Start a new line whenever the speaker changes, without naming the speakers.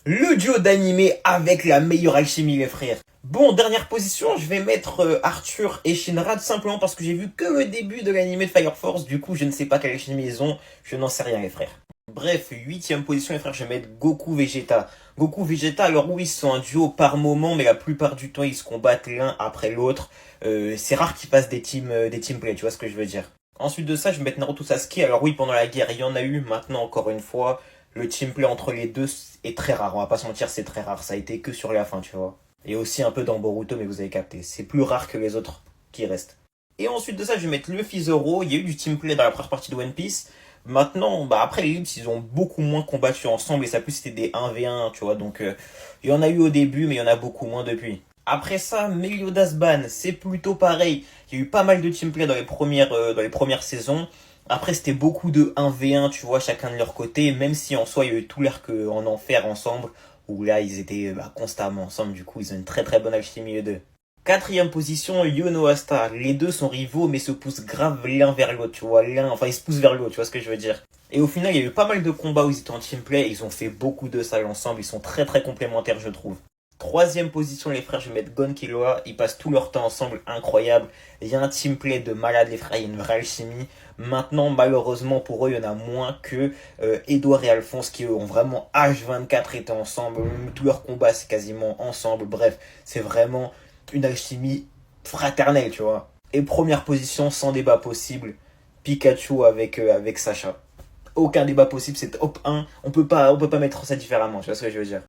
Le duo d'animé avec la meilleure alchimie, les frères. Bon, dernière position, je vais mettre Arthur et Shinra, tout simplement parce que j'ai vu que le début de l'animé de Fire Force. Du coup, je ne sais pas quelle alchimie ils ont, je n'en sais rien, les frères. Bref, huitième position, les frères, je vais mettre Goku Vegeta. Goku Vegeta, alors oui, ils sont un duo par moment, mais la plupart du temps, ils se combattent l'un après l'autre. C'est rare qu'ils fassent des team play, tu vois ce que je veux dire. Ensuite de ça, je vais mettre Naruto Sasuke. Alors oui, pendant la guerre, il y en a eu. Maintenant, encore une fois, le teamplay entre les deux est très rare. On va pas se mentir, c'est très rare. Ça a été que sur la fin, tu vois. Et aussi un peu dans Boruto, mais vous avez capté. C'est plus rare que les autres qui restent. Et ensuite de ça, je vais mettre Luffy Zoro. Il y a eu du teamplay dans la première partie de One Piece. Maintenant, après les Lips, ils ont beaucoup moins combattu ensemble et ça a plus été des 1v1, tu vois. Donc, il y en a eu au début, mais il y en a beaucoup moins depuis. Après ça, Meliodas Ban, c'est plutôt pareil. Il y a eu pas mal de teamplay dans les premières saisons. Après, c'était beaucoup de 1v1, tu vois, chacun de leur côté, même si en soi, il y avait tout l'air qu'en enfer ensemble, où là, ils étaient constamment ensemble, du coup, ils ont une très très bonne alchimie les deux. Quatrième position, Yuno Asta. Les deux sont rivaux, mais se poussent grave l'un vers l'autre, tu vois, enfin, ils se poussent vers l'autre, tu vois ce que je veux dire. Et au final, il y a eu pas mal de combats où ils étaient en teamplay, et ils ont fait beaucoup de salles ensemble, ils sont très très complémentaires, je trouve. Troisième position, les frères, je vais mettre Gon Killua. Ils passent tout leur temps ensemble, incroyable. Il y a un teamplay de malade, les frères, il y a une vraie alchimie. Maintenant, malheureusement pour eux, il y en a moins que Edouard et Alphonse qui eux, ont vraiment H24 été ensemble. Tous leurs combats, c'est quasiment ensemble. Bref, c'est vraiment une alchimie fraternelle, tu vois. Et première position, sans débat possible, Pikachu avec Sacha. Aucun débat possible, c'est top 1. On peut pas mettre ça différemment, tu vois ce que je veux dire.